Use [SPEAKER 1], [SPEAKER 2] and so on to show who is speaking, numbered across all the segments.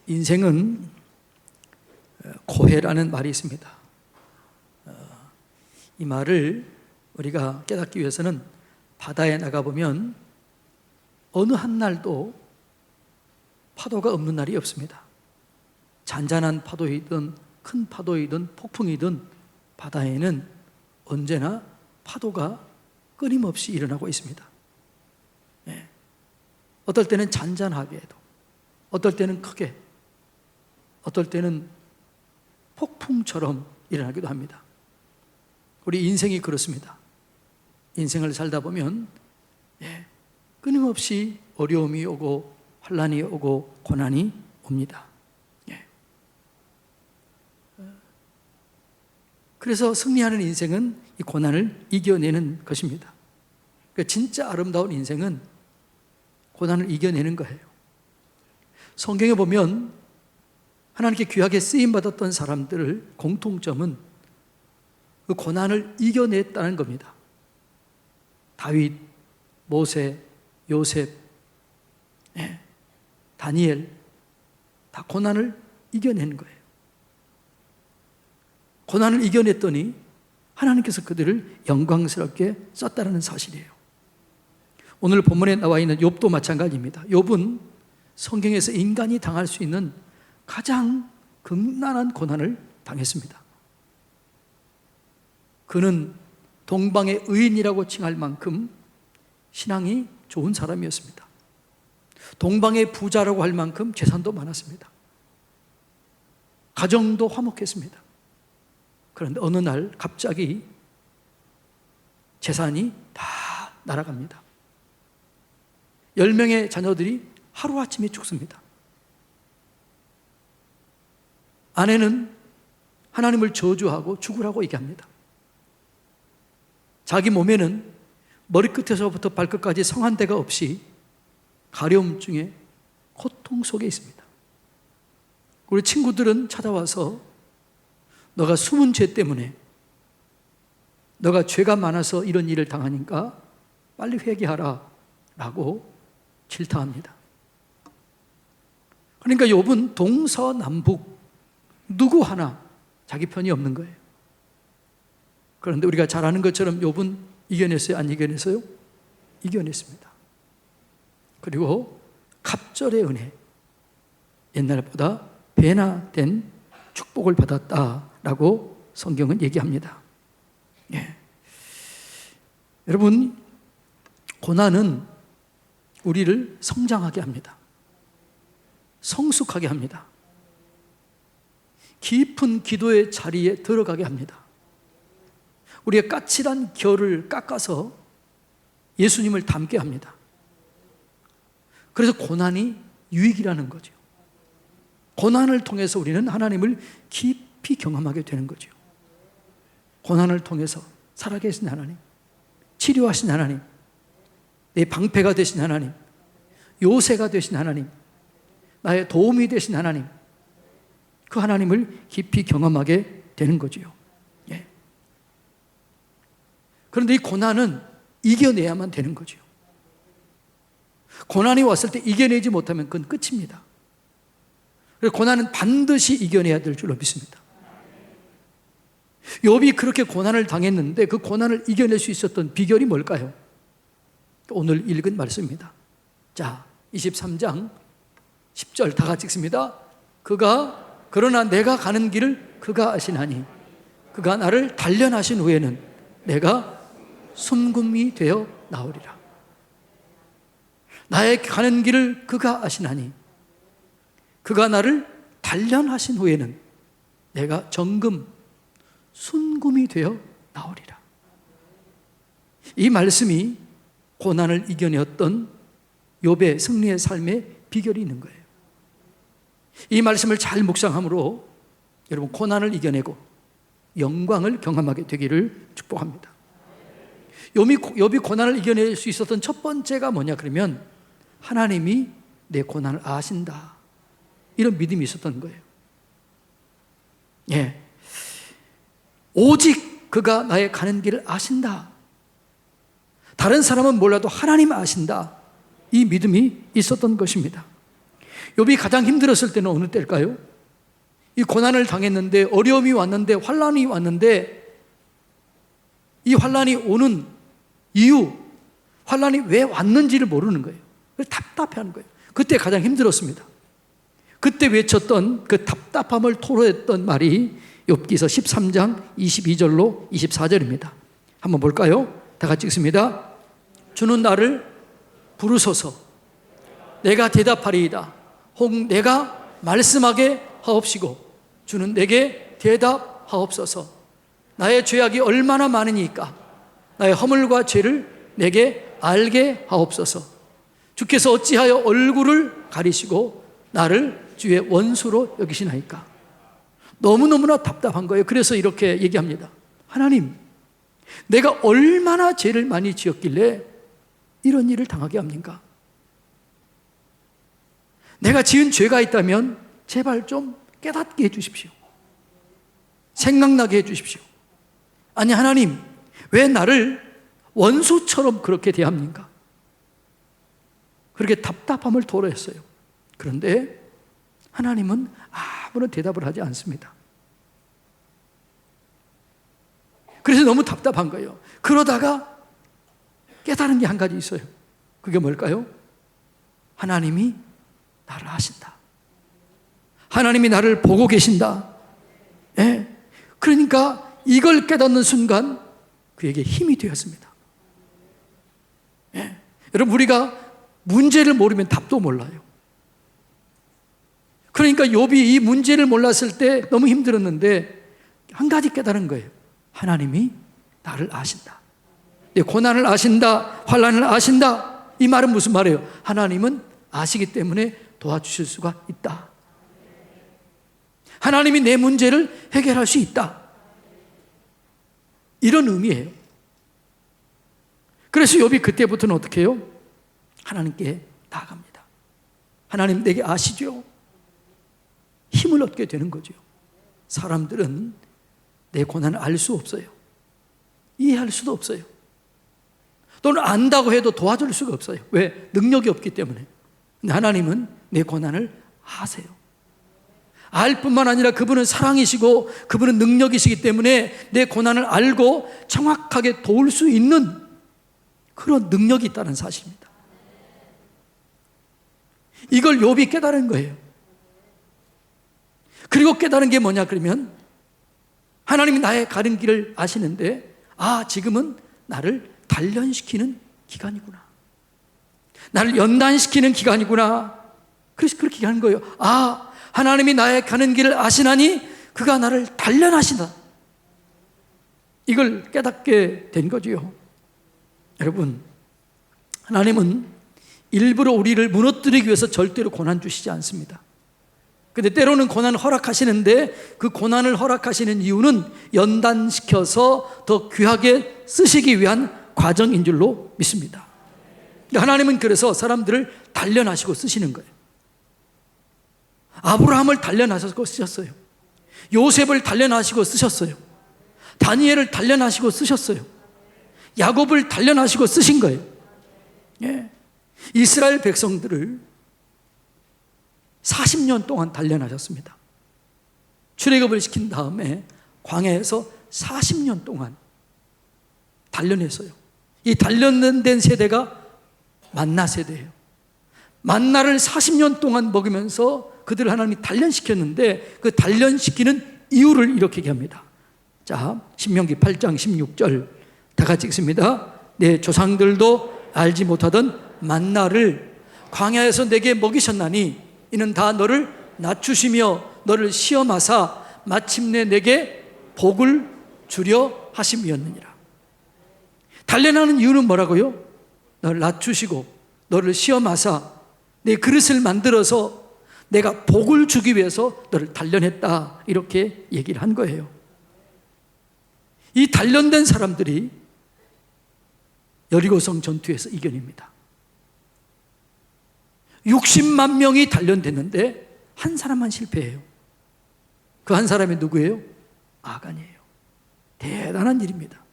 [SPEAKER 1] 인생은 고해라는 말이 있습니다. 이 말을 우리가 깨닫기 위해서는 바다에 나가보면 어느 한 날도 파도가 없는 날이 없습니다. 잔잔한 파도이든 큰 파도이든 폭풍이든 바다에는 언제나 파도가 끊임없이 일어나고 있습니다. 어떨 때는 잔잔하게도, 어떨 때는 크게, 어떨 때는 폭풍처럼 일어나기도 합니다. 우리 인생이 그렇습니다. 인생을 살다 보면 끊임없이 어려움이 오고 환난이 오고 고난이 옵니다. 그래서 승리하는 인생은 이 고난을 이겨내는 것입니다. 그러니까 진짜 아름다운 인생은 고난을 이겨내는 거예요. 성경에 보면 하나님께 귀하게 쓰임받았던 사람들의 공통점은 그 고난을 이겨냈다는 겁니다. 다윗, 모세, 요셉, 다니엘 다 고난을 이겨낸 거예요. 고난을 이겨냈더니 하나님께서 그들을 영광스럽게 썼다는 사실이에요. 오늘 본문에 나와 있는 욥도 마찬가지입니다. 욥은 성경에서 인간이 당할 수 있는 가장 극난한 고난을 당했습니다. 그는 동방의 의인이라고 칭할 만큼 신앙이 좋은 사람이었습니다. 동방의 부자라고 할 만큼 재산도 많았습니다. 가정도 화목했습니다. 그런데 어느 날 갑자기 재산이 다 날아갑니다. 10명의 자녀들이 하루아침에 죽습니다. 아내는 하나님을 저주하고 죽으라고 얘기합니다. 자기 몸에는 머리끝에서부터 발끝까지 성한 데가 없이 가려움증에 고통 속에 있습니다. 우리 친구들은 찾아와서 너가 숨은 죄 때문에, 너가 죄가 많아서 이런 일을 당하니까 빨리 회개하라 라고 질타합니다. 그러니까 욥은 동서남북 누구 하나 자기 편이 없는 거예요. 그런데 우리가 잘 아는 것처럼 욥은 이겨냈어요? 안 이겨냈어요? 이겨냈습니다. 그리고 갑절의 은혜, 옛날보다 배나 된 축복을 받았다라고 성경은 얘기합니다. 여러분, 고난은 우리를 성장하게 합니다. 성숙하게 합니다. 깊은 기도의 자리에 들어가게 합니다. 우리의 까칠한 결을 깎아서 예수님을 닮게 합니다. 그래서 고난이 유익이라는 거죠. 고난을 통해서 우리는 하나님을 깊이 경험하게 되는 거죠. 고난을 통해서 살아계신 하나님, 치료하신 하나님, 내 방패가 되신 하나님, 요새가 되신 하나님, 나의 도움이 되신 하나님, 그 하나님을 깊이 경험하게 되는 거죠. 그런데 이 고난은 이겨내야만 되는 거죠. 고난이 왔을 때 이겨내지 못하면 그건 끝입니다. 그래서 고난은 반드시 이겨내야 될 줄로 믿습니다. 욥이 그렇게 고난을 당했는데 그 고난을 이겨낼 수 있었던 비결이 뭘까요? 오늘 읽은 말씀입니다. 자, 23장 10절 다 같이 읽습니다. 그러나 내가 가는 길을 그가 아시나니 그가 나를 단련하신 후에는 내가 순금이 되어 나오리라. 나의 가는 길을 그가 아시나니 그가 나를 단련하신 후에는 내가 정금, 순금이 되어 나오리라. 이 말씀이 고난을 이겨내었던 욥의 승리의 삶의 비결이 있는 거예요. 이 말씀을 잘 묵상함으로 여러분 고난을 이겨내고 영광을 경험하게 되기를 축복합니다. 욥이 고난을 이겨낼 수 있었던 첫 번째가 뭐냐 그러면 하나님이 내 고난을 아신다, 이런 믿음이 있었던 거예요. 오직 그가 나의 가는 길을 아신다. 다른 사람은 몰라도 하나님 아신다. 이 믿음이 있었던 것입니다. 욥이 가장 힘들었을 때는 어느 때일까요? 이 고난을 당했는데, 어려움이 왔는데, 환난이 왔는데, 이 환난이 오는 이유, 환난이 왜 왔는지를 모르는 거예요. 그래서 답답해하는 거예요. 그때 가장 힘들었습니다. 그때 외쳤던 그 답답함을 토로했던 말이 욥기서 13장 22절로 24절입니다. 한번 볼까요? 다 같이 읽습니다. 주는 나를 부르소서. 내가 대답하리이다. 혹 내가 말씀하게 하옵시고 주는 내게 대답하옵소서. 나의 죄악이 얼마나 많으니까 나의 허물과 죄를 내게 알게 하옵소서. 주께서 어찌하여 얼굴을 가리시고 나를 주의 원수로 여기시나이까. 너무너무나 답답한 거예요. 그래서 이렇게 얘기합니다. 하나님, 내가 얼마나 죄를 많이 지었길래 이런 일을 당하게 합니까? 내가 지은 죄가 있다면 제발 좀 깨닫게 해주십시오. 생각나게 해주십시오. 아니 하나님, 왜 나를 원수처럼 그렇게 대합니까? 그렇게 답답함을 토로했어요. 그런데 하나님은 아무런 대답을 하지 않습니다. 그래서 너무 답답한 거예요. 그러다가 깨달은 게 한 가지 있어요. 그게 뭘까요? 하나님이 나를 아신다. 하나님이 나를 보고 계신다. 예. 그러니까 이걸 깨닫는 순간 그에게 힘이 되었습니다. 예. 여러분, 우리가 문제를 모르면 답도 몰라요. 그러니까 욥이 이 문제를 몰랐을 때 너무 힘들었는데 한 가지 깨달은 거예요. 하나님이 나를 아신다. 내 고난을 아신다. 환난을 아신다. 이 말은 무슨 말이에요? 하나님은 아시기 때문에 도와주실 수가 있다. 하나님이 내 문제를 해결할 수 있다. 이런 의미예요. 그래서 욥이 그때부터는 어떻게 해요? 하나님께 나아갑니다. 하나님, 내게 아시죠? 힘을 얻게 되는 거죠. 사람들은 내 고난을 알 수 없어요. 이해할 수도 없어요. 또는 안다고 해도 도와줄 수가 없어요. 왜? 능력이 없기 때문에. 근데 하나님은 내 고난을 아세요. 알 뿐만 아니라 그분은 사랑이시고 그분은 능력이시기 때문에 내 고난을 알고 정확하게 도울 수 있는 그런 능력이 있다는 사실입니다. 이걸 욥이 깨달은 거예요. 그리고 깨달은 게 뭐냐 그러면 하나님이 나의 가는 길을 아시는데 지금은 나를 단련시키는 기간이구나. 나를 연단시키는 기간이구나. 그래서 그렇게 하는 거예요. 하나님이 나의 가는 길을 아시나니 그가 나를 단련하신다. 이걸 깨닫게 된 거지요. 여러분, 하나님은 일부러 우리를 무너뜨리기 위해서 절대로 고난 주시지 않습니다. 근데 때로는 고난을 허락하시는데 그 고난을 허락하시는 이유는 연단시켜서 더 귀하게 쓰시기 위한 과정인 줄로 믿습니다. 하나님은 그래서 사람들을 단련하시고 쓰시는 거예요. 아브라함을 단련하시고 쓰셨어요. 요셉을 단련하시고 쓰셨어요. 다니엘을 단련하시고 쓰셨어요. 야곱을 단련하시고 쓰신 거예요. 예. 이스라엘 백성들을 40년 동안 단련하셨습니다. 출애굽을 시킨 다음에 광야에서 40년 동안 단련했어요. 이 단련된 세대가 만나 세대예요. 만나를 40년 동안 먹으면서 그들을 하나님이 단련시켰는데 그 단련시키는 이유를 이렇게 얘기합니다. 자, 신명기 8장 16절 다 같이 읽습니다. 내 조상들도 알지 못하던 만나를 광야에서 내게 먹이셨나니 이는 다 너를 낮추시며 너를 시험하사 마침내 내게 복을 주려 하심이었느니라. 단련하는 이유는 뭐라고요? 너를 낮추시고 너를 시험하사 내 그릇을 만들어서 내가 복을 주기 위해서 너를 단련했다. 이렇게 얘기를 한 거예요. 이 단련된 사람들이 여리고성 전투에서 이겨냅니다. 60만 명이 단련됐는데 한 사람만 실패해요. 그 한 사람이 누구예요? 아간이에요. 대단한 일입니다.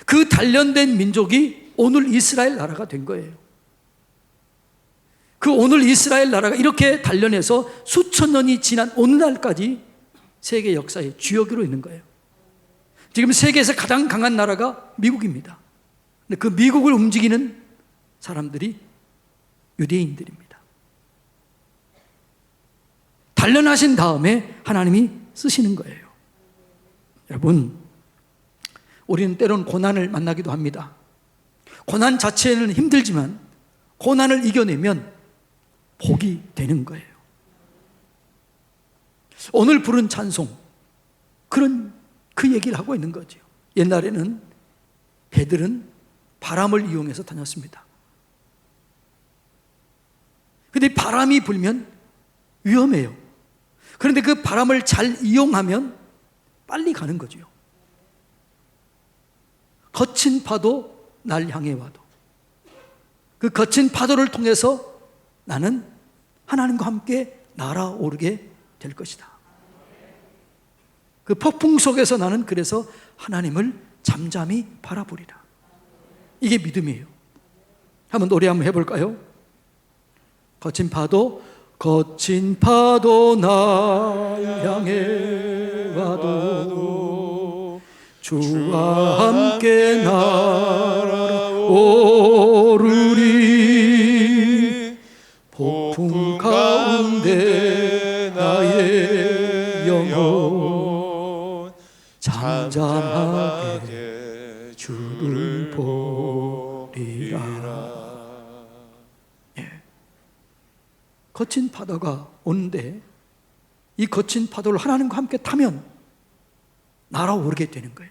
[SPEAKER 1] 그 단련된 민족이 오늘 이스라엘 나라가 된 거예요. 그 오늘 이스라엘 나라가 이렇게 단련해서 수천 년이 지난 오늘날까지 세계 역사의 주역으로 있는 거예요. 지금 세계에서 가장 강한 나라가 미국입니다. 근데 그 미국을 움직이는 사람들이 유대인들입니다. 단련하신 다음에 하나님이 쓰시는 거예요. 여러분, 우리는 때론 고난을 만나기도 합니다. 고난 자체는 힘들지만 고난을 이겨내면 복이 되는 거예요. 오늘 부른 찬송, 그 얘기를 하고 있는 거죠. 옛날에는 배들은 바람을 이용해서 다녔습니다. 근데 바람이 불면 위험해요. 그런데 그 바람을 잘 이용하면 빨리 가는 거죠. 거친 파도 날 향해 와도 그 거친 파도를 통해서 나는 하나님과 함께 날아오르게 될 것이다. 그 폭풍 속에서 나는 그래서 하나님을 잠잠히 바라보리라. 이게 믿음이에요. 한번 노래 한번 해볼까요? 거친 파도 날 향해 와도 주와 함께 날아오르리. 폭풍 가운데 나의 영혼 잠잠하게 주를 보리라. 거친 파도가 오는데 이 거친 파도를 하나님과 함께 타면 날아오르게 되는 거예요.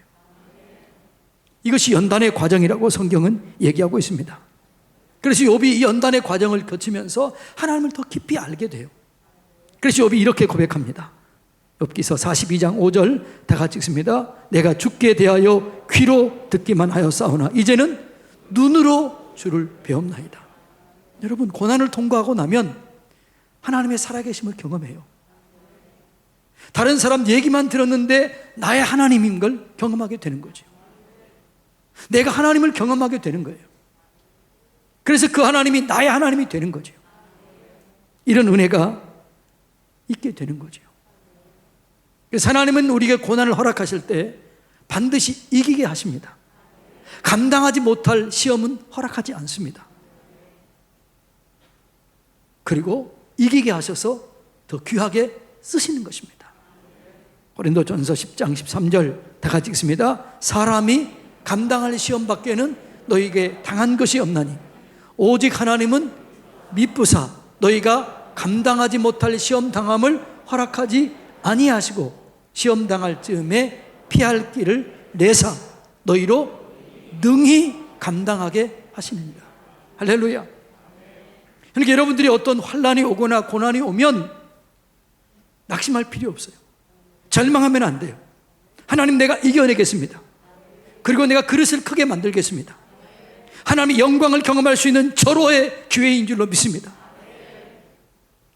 [SPEAKER 1] 이것이 연단의 과정이라고 성경은 얘기하고 있습니다. 그래서 욥이 이 연단의 과정을 거치면서 하나님을 더 깊이 알게 돼요. 그래서 욥이 이렇게 고백합니다. 욥기서 42장 5절 다 같이 읽습니다. 내가 주께 대하여 귀로 듣기만 하였사오나 이제는 눈으로 주를 배움나이다. 여러분, 고난을 통과하고 나면 하나님의 살아계심을 경험해요. 다른 사람 얘기만 들었는데 나의 하나님인 걸 경험하게 되는 거죠. 내가 하나님을 경험하게 되는 거예요. 그래서 그 하나님이 나의 하나님이 되는 거죠. 이런 은혜가 있게 되는 거죠. 그래서 하나님은 우리에게 고난을 허락하실 때 반드시 이기게 하십니다. 감당하지 못할 시험은 허락하지 않습니다. 그리고 이기게 하셔서 더 귀하게 쓰시는 것입니다. 고린도전서 10장 13절 다 같이 읽습니다. 사람이 감당할 시험 밖에는 너희에게 당한 것이 없나니 오직 하나님은 미쁘사 너희가 감당하지 못할 시험 당함을 허락하지 아니하시고 시험 당할 즈음에 피할 길을 내사 너희로 능히 감당하게 하시느니라. 할렐루야. 그러니까 여러분들이 어떤 환난이 오거나 고난이 오면 낙심할 필요 없어요. 절망하면 안 돼요. 하나님, 내가 이겨내겠습니다. 그리고 내가 그릇을 크게 만들겠습니다. 하나님의 영광을 경험할 수 있는 절호의 기회인 줄로 믿습니다.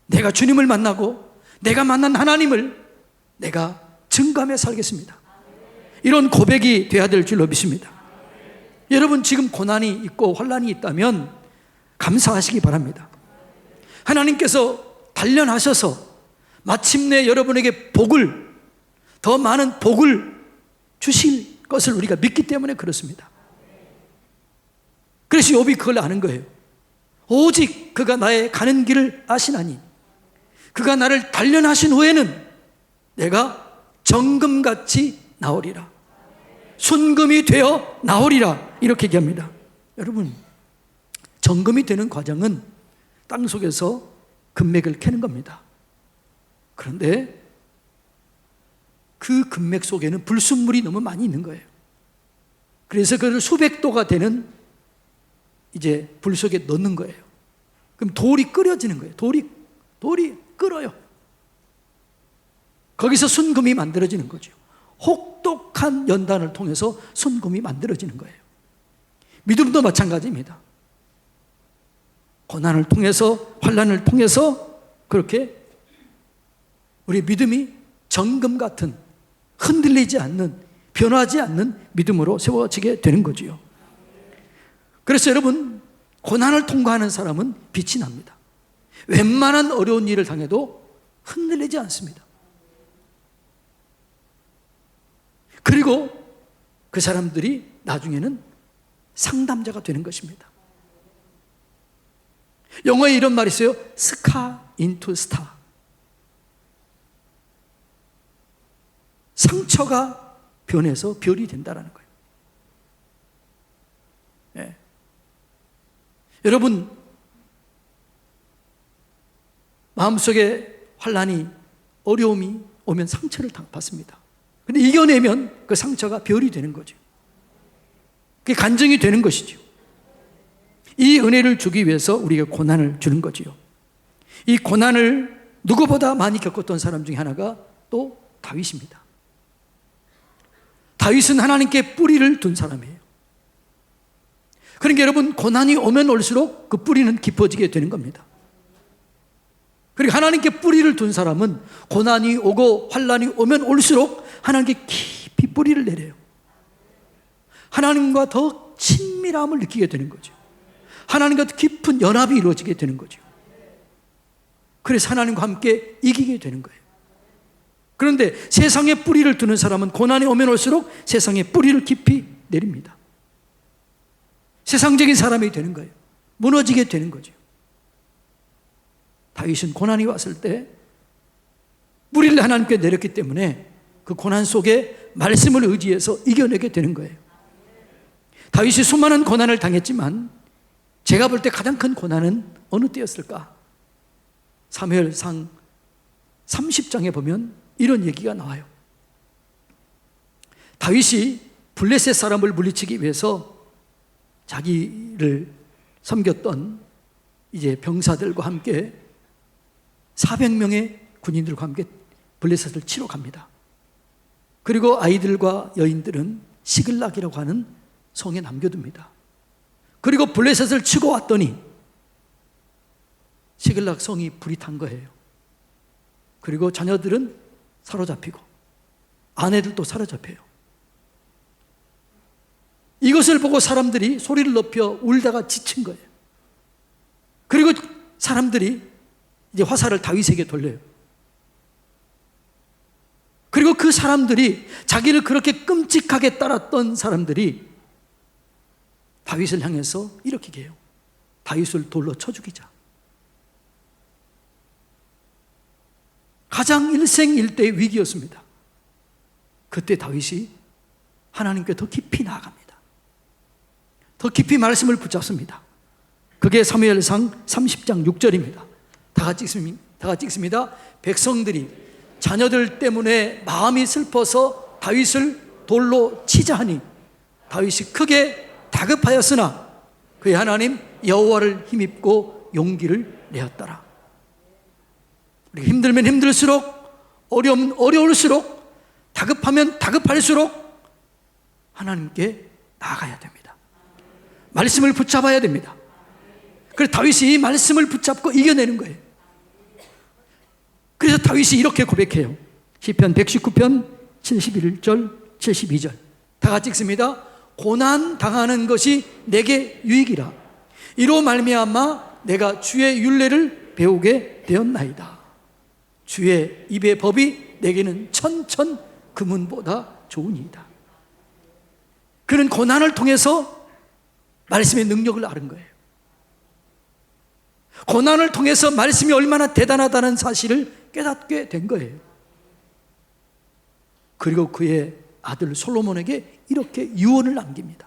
[SPEAKER 1] 내가 주님을 만나고 내가 만난 하나님을 내가 증거하며 살겠습니다. 이런 고백이 돼야 될 줄로 믿습니다. 여러분, 지금 고난이 있고 환난이 있다면 감사하시기 바랍니다. 하나님께서 단련하셔서 마침내 여러분에게 복을, 더 많은 복을 주실 것을 우리가 믿기 때문에 그렇습니다. 그래서 욥이 그걸 아는 거예요. 오직 그가 나의 가는 길을 아시나니 그가 나를 단련하신 후에는 내가 정금같이 나오리라. 순금이 되어 나오리라. 이렇게 얘기합니다. 여러분, 정금이 되는 과정은 땅 속에서 금맥을 캐는 겁니다. 그런데 그 금맥 속에는 불순물이 너무 많이 있는 거예요. 그래서 그걸 수백 도가 되는 이제 불 속에 넣는 거예요. 그럼 돌이 끓여지는 거예요. 돌이 끓어요. 거기서 순금이 만들어지는 거죠. 혹독한 연단을 통해서 순금이 만들어지는 거예요. 믿음도 마찬가지입니다. 고난을 통해서, 환난을 통해서 그렇게 우리 믿음이 정금 같은 흔들리지 않는, 변하지 않는 믿음으로 세워지게 되는 거지요. 그래서 여러분, 고난을 통과하는 사람은 빛이 납니다. 웬만한 어려운 일을 당해도 흔들리지 않습니다. 그리고 그 사람들이 나중에는 상담자가 되는 것입니다. 영어에 이런 말이 있어요. 스카 인투 스타. 상처가 변해서 별이 된다는 거예요. 예. 여러분, 마음속에 환난이, 어려움이 오면 상처를 받습니다. 근데 이겨내면 그 상처가 별이 되는 거죠. 그게 간증이 되는 것이죠. 이 은혜를 주기 위해서 우리에게 고난을 주는 거지요. 이 고난을 누구보다 많이 겪었던 사람 중에 하나가 또 다윗입니다. 다윗은 하나님께 뿌리를 둔 사람이에요. 그러니까 여러분, 고난이 오면 올수록 그 뿌리는 깊어지게 되는 겁니다. 그리고 하나님께 뿌리를 둔 사람은 고난이 오고 환난이 오면 올수록 하나님께 깊이 뿌리를 내려요. 하나님과 더 친밀함을 느끼게 되는 거죠. 하나님과 더 깊은 연합이 이루어지게 되는 거죠. 그래서 하나님과 함께 이기게 되는 거예요. 그런데 세상에 뿌리를 두는 사람은 고난이 오면 올수록 세상에 뿌리를 깊이 내립니다. 세상적인 사람이 되는 거예요. 무너지게 되는 거죠. 다윗은 고난이 왔을 때 뿌리를 하나님께 내렸기 때문에 그 고난 속에 말씀을 의지해서 이겨내게 되는 거예요. 다윗이 수많은 고난을 당했지만 제가 볼 때 가장 큰 고난은 어느 때였을까? 사무엘상 30장에 보면 이런 얘기가 나와요. 다윗이 블레셋 사람을 물리치기 위해서 자기를 섬겼던 이제 병사들과 함께 400명의 군인들과 함께 블레셋을 치러 갑니다. 그리고 아이들과 여인들은 시글락이라고 하는 성에 남겨둡니다. 그리고 블레셋을 치고 왔더니 시글락 성이 불이 탄 거예요. 그리고 자녀들은 사로잡히고 아내들도 사로잡혀요. 이것을 보고 사람들이 소리를 높여 울다가 지친 거예요. 그리고 사람들이 이제 화살을 다윗에게 돌려요. 그리고 그 사람들이, 자기를 그렇게 끔찍하게 따랐던 사람들이 다윗을 향해서 이렇게 해요. 다윗을 돌로 쳐 죽이자. 가장 일생일대의 위기였습니다. 그때 다윗이 하나님께 더 깊이 나아갑니다. 더 깊이 말씀을 붙잡습니다. 그게 사무엘상 30장 6절입니다. 다 같이 읽습니다. 백성들이 자녀들 때문에 마음이 슬퍼서 다윗을 돌로 치자 하니 다윗이 크게 다급하였으나 그의 하나님 여호와를 힘입고 용기를 내었더라. 우리가 힘들면 힘들수록, 어려우면 어려울수록, 다급하면 다급할수록 하나님께 나아가야 됩니다. 말씀을 붙잡아야 됩니다. 그래서 다윗이 이 말씀을 붙잡고 이겨내는 거예요. 그래서 다윗이 이렇게 고백해요. 시편 119편 71절 72절 다 같이 읽습니다. 고난 당하는 것이 내게 유익이라. 이로 말미암아 내가 주의 율례를 배우게 되었나이다. 주의 입의 법이 내게는 천천 금은보다 좋으니이다. 그는 고난을 통해서 말씀의 능력을 알은 거예요. 고난을 통해서 말씀이 얼마나 대단하다는 사실을 깨닫게 된 거예요. 그리고 그의 아들 솔로몬에게 이렇게 유언을 남깁니다.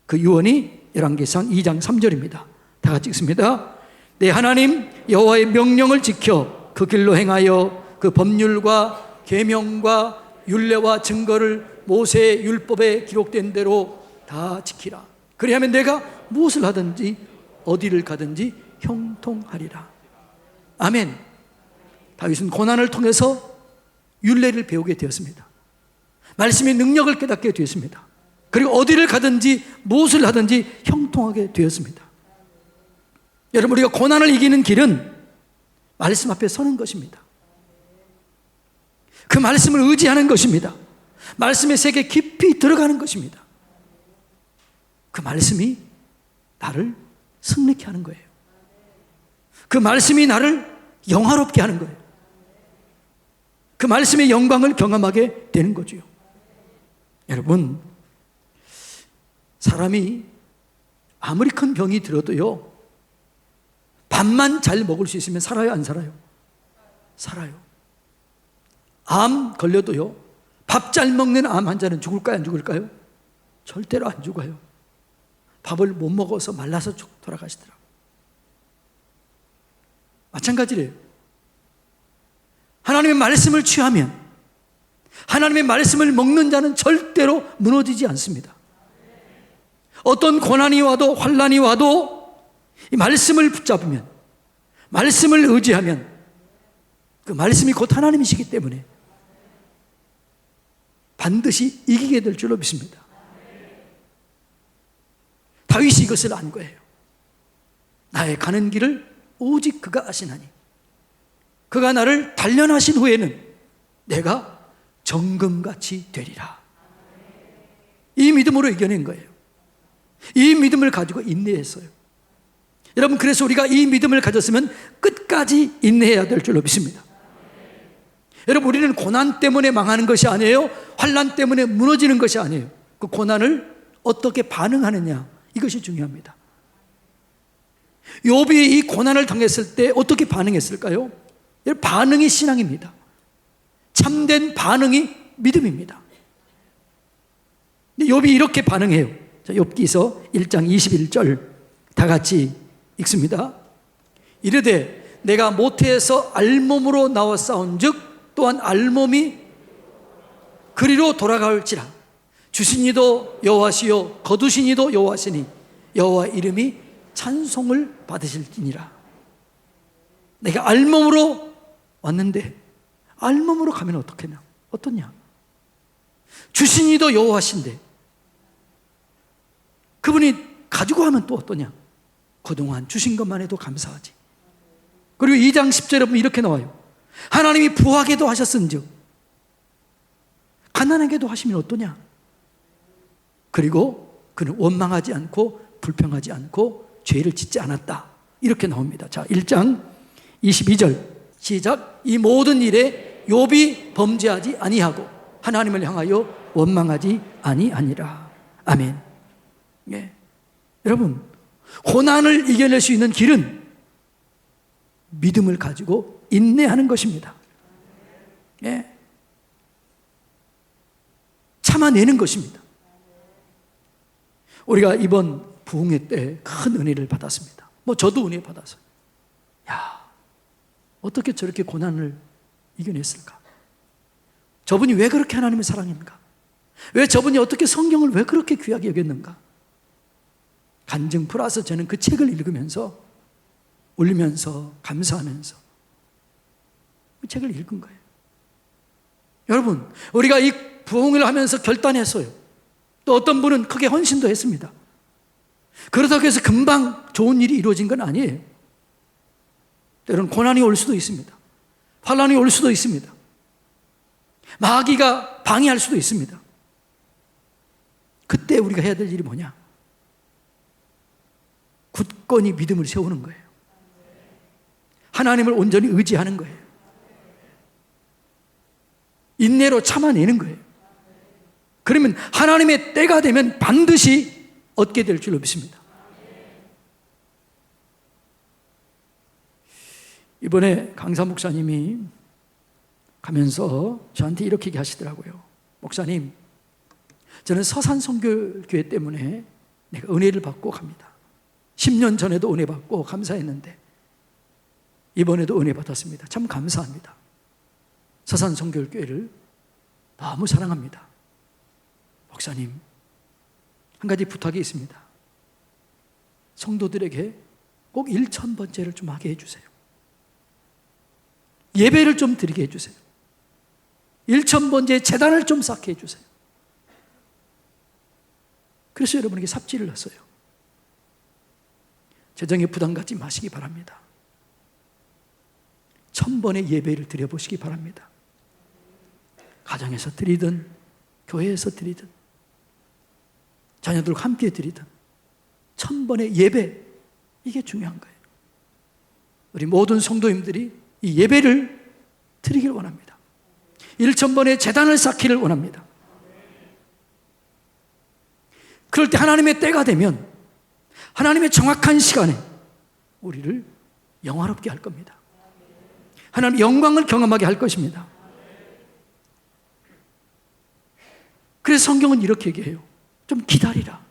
[SPEAKER 1] 그 유언이 열왕기상 2장 3절입니다. 다 같이 읽습니다. 내 하나님 여호와의 명령을 지켜 그 길로 행하여 그 법률과 계명과 율례와 증거를 모세의 율법에 기록된 대로 다 지키라. 그리하면 내가 무엇을 하든지 어디를 가든지 형통하리라. 아멘. 다윗은 고난을 통해서 율례를 배우게 되었습니다. 말씀의 능력을 깨닫게 되었습니다. 그리고 어디를 가든지 무엇을 하든지 형통하게 되었습니다. 여러분, 우리가 고난을 이기는 길은 말씀 앞에 서는 것입니다. 그 말씀을 의지하는 것입니다. 말씀의 세계 깊이 들어가는 것입니다. 그 말씀이 나를 승리케 하는 거예요. 그 말씀이 나를 영화롭게 하는 거예요. 그 말씀의 영광을 경험하게 되는 거죠. 여러분, 사람이 아무리 큰 병이 들어도요, 밥만 잘 먹을 수 있으면 살아요, 안 살아요? 살아요. 암 걸려도요, 밥 잘 먹는 암 환자는 죽을까요, 안 죽을까요? 절대로 안 죽어요. 밥을 못 먹어서 말라서 돌아가시더라고요. 마찬가지래요. 하나님의 말씀을 취하면, 하나님의 말씀을 먹는 자는 절대로 무너지지 않습니다. 어떤 고난이 와도, 환난이 와도 이 말씀을 붙잡으면, 말씀을 의지하면 그 말씀이 곧 하나님이시기 때문에 반드시 이기게 될 줄로 믿습니다. 다윗이 이것을 안 거예요. 나의 가는 길을 오직 그가 아시나니, 그가 나를 단련하신 후에는 내가 정금같이 되리라. 이 믿음으로 이겨낸 거예요. 이 믿음을 가지고 인내했어요. 여러분, 그래서 우리가 이 믿음을 가졌으면 끝까지 인내해야 될 줄로 믿습니다. 여러분, 우리는 고난 때문에 망하는 것이 아니에요. 환난 때문에 무너지는 것이 아니에요. 그 고난을 어떻게 반응하느냐, 이것이 중요합니다. 욥이 이 고난을 당했을 때 어떻게 반응했을까요? 반응이 신앙입니다. 참된 반응이 믿음입니다. 근데 욥이 이렇게 반응해요. 자, 욥기서 1장 21절 다 같이 읽습니다. 이르되 내가 모태에서 알몸으로 나와 싸운즉 또한 알몸이 그리로 돌아갈지라. 주신 이도 여호와시요 거두신 이도 여호와시니 여호와 이름이 찬송을 받으실지니라. 내가 알몸으로 왔는데 알몸으로 가면 어떻겠냐? 어떠냐? 주신 이도 여호와신데 그분이 가지고 하면 또 어떠냐? 그동안 주신 것만 해도 감사하지. 그리고 2장 10절에 보면 이렇게 나와요. 하나님이 부하게도 하셨은즉 가난하게도 하시면 어떠냐? 그리고 그는 원망하지 않고 불평하지 않고 죄를 짓지 않았다. 이렇게 나옵니다. 자, 1장 22절 시작. 이 모든 일에 욥이 범죄하지 아니하고 하나님을 향하여 원망하지 아니하니라. 아멘. 예. 여러분, 고난을 이겨낼 수 있는 길은 믿음을 가지고 인내하는 것입니다. 예. 참아내는 것입니다. 우리가 이번 부흥회 때 큰 은혜를 받았습니다. 저도 은혜 받았어요. 야, 어떻게 저렇게 고난을 이겨냈을까? 저분이 왜 그렇게 하나님을 사랑했는가? 왜 저분이 어떻게 성경을 왜 그렇게 귀하게 여겼는가? 간증 플러스 저는 그 책을 읽으면서 울면서 감사하면서 그 책을 읽은 거예요. 여러분, 우리가 이 부흥을 하면서 결단했어요. 또 어떤 분은 크게 헌신도 했습니다. 그렇다고 해서 금방 좋은 일이 이루어진 건 아니에요. 때로는 고난이 올 수도 있습니다. 환난이 올 수도 있습니다. 마귀가 방해할 수도 있습니다. 그때 우리가 해야 될 일이 뭐냐? 굳건히 믿음을 세우는 거예요. 하나님을 온전히 의지하는 거예요. 인내로 참아내는 거예요. 그러면 하나님의 때가 되면 반드시 얻게 될 줄로 믿습니다. 이번에 강사 목사님이 가면서 저한테 이렇게 얘기하시더라고요. 목사님, 저는 서산 선교교회 때문에 내가 은혜를 받고 갑니다. 10년 전에도 은혜 받고 감사했는데 이번에도 은혜 받았습니다. 참 감사합니다. 서산 선교교회를 너무 사랑합니다. 목사님, 한 가지 부탁이 있습니다. 성도들에게 꼭 1000번째를 좀 하게 해주세요. 예배를 좀 드리게 해주세요. 1000번째 제단을 좀 쌓게 해주세요. 그래서 여러분에게 삽질을 했어요. 재정에 부담 갖지 마시기 바랍니다. 1000번의 예배를 드려보시기 바랍니다. 가정에서 드리든 교회에서 드리든 자녀들과 함께 드리든 1000번의 예배, 이게 중요한 거예요. 우리 모든 성도님들이 이 예배를 드리기를 원합니다. 1,000번의 제단을 쌓기를 원합니다. 그럴 때 하나님의 때가 되면 하나님의 정확한 시간에 우리를 영화롭게 할 겁니다. 하나님의 영광을 경험하게 할 것입니다. 그래서 성경은 이렇게 얘기해요. 좀 기다리라.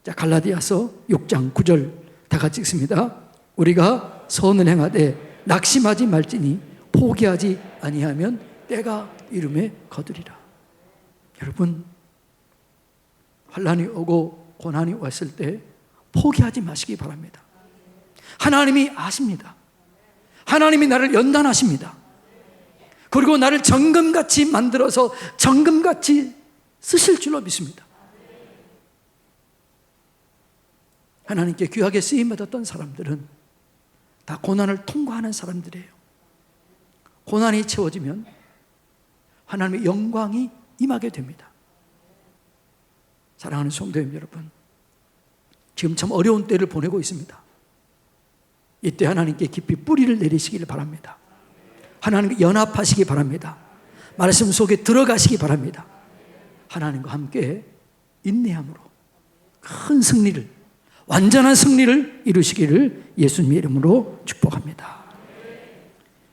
[SPEAKER 1] 자, 갈라디아서 6장 9절 다 같이 읽습니다. 우리가 선을 행하되 낙심하지 말지니 포기하지 아니하면 때가 이름에 거두리라. 여러분, 환난이 오고 고난이 왔을 때 포기하지 마시기 바랍니다. 하나님이 아십니다. 하나님이 나를 연단하십니다. 그리고 나를 정금같이 만들어서 정금같이 쓰실 줄로 믿습니다. 하나님께 귀하게 쓰임받았던 사람들은 다 고난을 통과하는 사람들이에요. 고난이 채워지면 하나님의 영광이 임하게 됩니다. 사랑하는 성도님 여러분, 지금 참 어려운 때를 보내고 있습니다. 이때 하나님께 깊이 뿌리를 내리시기를 바랍니다. 하나님과 연합하시기 바랍니다. 말씀 속에 들어가시기 바랍니다. 하나님과 함께 인내함으로 큰 승리를, 완전한 승리를 이루시기를 예수님의 이름으로 축복합니다.